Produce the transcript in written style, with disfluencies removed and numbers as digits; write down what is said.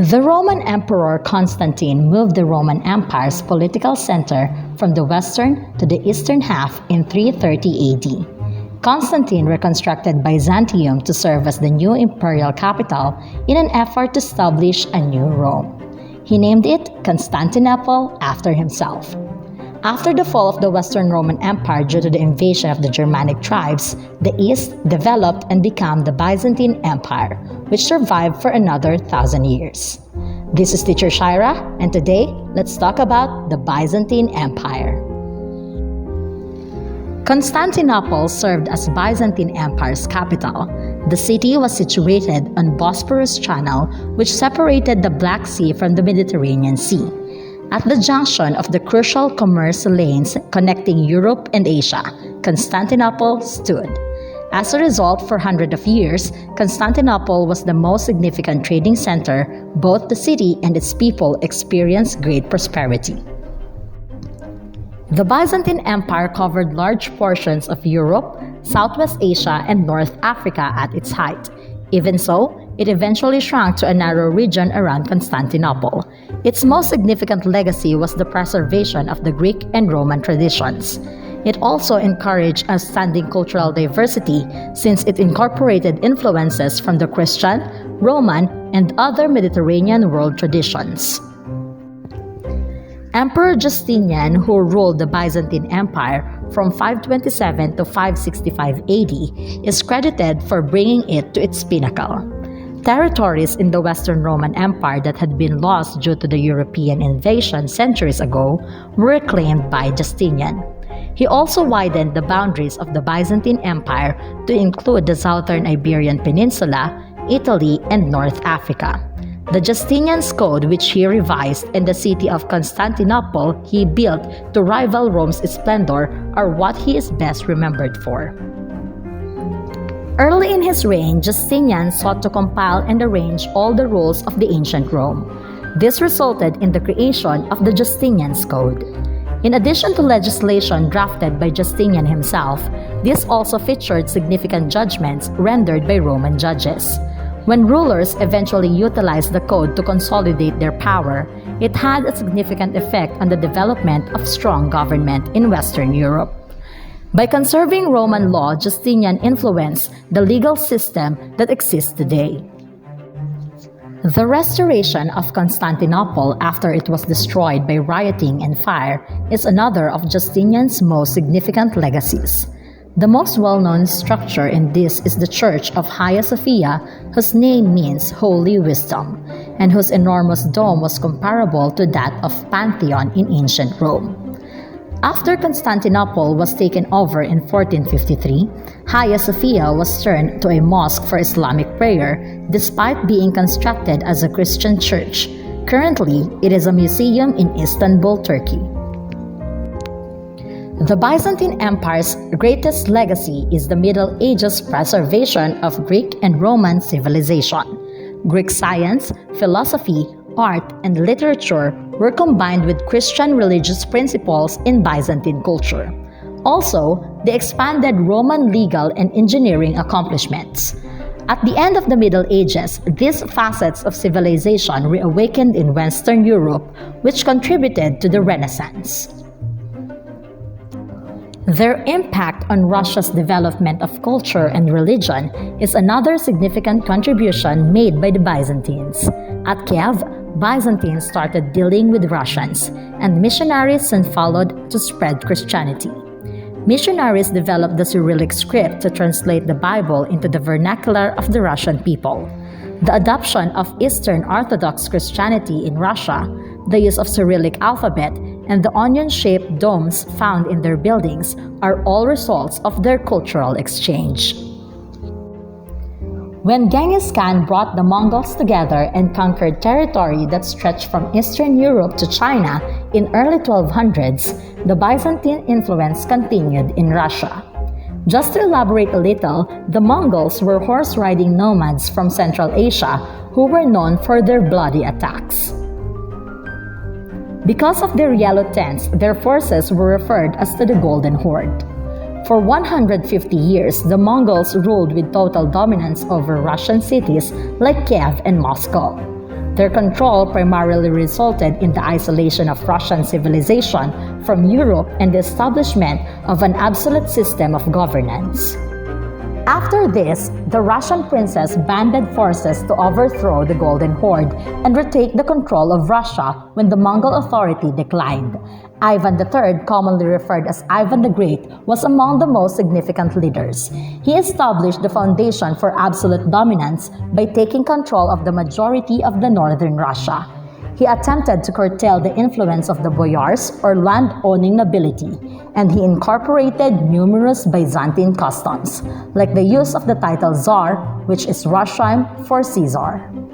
The Roman Emperor Constantine moved the Roman Empire's political center from the western to the eastern half in 330 AD. Constantine reconstructed Byzantium to serve as the new imperial capital in an effort to establish a new Rome. He named it Constantinople after himself. After the fall of the Western Roman Empire due to the invasion of the Germanic tribes, the East developed and became the Byzantine Empire, which survived for another 1,000 years. This is Teacher Shira, and today, let's talk about the Byzantine Empire. Constantinople served as Byzantine Empire's capital. The city was situated on Bosporus Channel, which separated the Black Sea from the Mediterranean Sea, at the junction of the crucial commerce lanes connecting Europe and Asia. Constantinople stood. As a result, for hundreds of years, Constantinople was the most significant trading center. Both the city and its people experienced great prosperity. The Byzantine Empire covered large portions of Europe, Southwest Asia, and North Africa at its height. Even so, it eventually shrunk to a narrow region around Constantinople. Its most significant legacy was the preservation of the Greek and Roman traditions. It also encouraged outstanding cultural diversity since it incorporated influences from the Christian, Roman, and other Mediterranean world traditions. Emperor Justinian, who ruled the Byzantine Empire from 527 to 565 AD, is credited for bringing it to its pinnacle. Territories in the Western Roman Empire that had been lost due to the European invasion centuries ago were reclaimed by Justinian. He also widened the boundaries of the Byzantine Empire to include the southern Iberian Peninsula, Italy, and North Africa. The Justinian's Code, which he revised, and the city of Constantinople he built to rival Rome's splendor, are what he is best remembered for. Early in his reign, Justinian sought to compile and arrange all the rules of the ancient Rome. This resulted in the creation of the Justinian's Code. In addition to legislation drafted by Justinian himself, this also featured significant judgments rendered by Roman judges. When rulers eventually utilized the code to consolidate their power, it had a significant effect on the development of strong government in Western Europe. By conserving Roman law, Justinian influenced the legal system that exists today. The restoration of Constantinople after it was destroyed by rioting and fire is another of Justinian's most significant legacies. The most well-known structure in this is the Church of Hagia Sophia, whose name means Holy Wisdom, and whose enormous dome was comparable to that of Pantheon in ancient Rome. After Constantinople was taken over in 1453, Hagia Sophia was turned to a mosque for Islamic prayer despite being constructed as a Christian church. Currently, it is a museum in Istanbul, Turkey. The Byzantine Empire's greatest legacy is the Middle Ages preservation of Greek and Roman civilization. Greek science, philosophy, art, and literature were combined with Christian religious principles in Byzantine culture. Also, they expanded Roman legal and engineering accomplishments. At the end of the Middle Ages, these facets of civilization reawakened in Western Europe, which contributed to the Renaissance. Their impact on Russia's development of culture and religion is another significant contribution made by the Byzantines. At Kiev, Byzantines started dealing with Russians, and missionaries soon followed to spread Christianity. Missionaries developed the Cyrillic script to translate the Bible into the vernacular of the Russian people. The adoption of Eastern Orthodox Christianity in Russia, the use of Cyrillic alphabet, and the onion-shaped domes found in their buildings are all results of their cultural exchange. When Genghis Khan brought the Mongols together and conquered territory that stretched from Eastern Europe to China in early 1200s, the Byzantine influence continued in Russia. Just to elaborate a little, the Mongols were horse-riding nomads from Central Asia who were known for their bloody attacks. Because of their yellow tents, their forces were referred as the Golden Horde. For 150 years, the Mongols ruled with total dominance over Russian cities like Kiev and Moscow. Their control primarily resulted in the isolation of Russian civilization from Europe and the establishment of an absolute system of governance. After this, the Russian princes banded forces to overthrow the Golden Horde and retake the control of Russia when the Mongol authority declined. Ivan III, commonly referred as Ivan the Great, was among the most significant leaders. He established the foundation for absolute dominance by taking control of the majority of the northern Russia. He attempted to curtail the influence of the boyars or land-owning nobility, and he incorporated numerous Byzantine customs, like the use of the title Tsar, which is Russian for Caesar.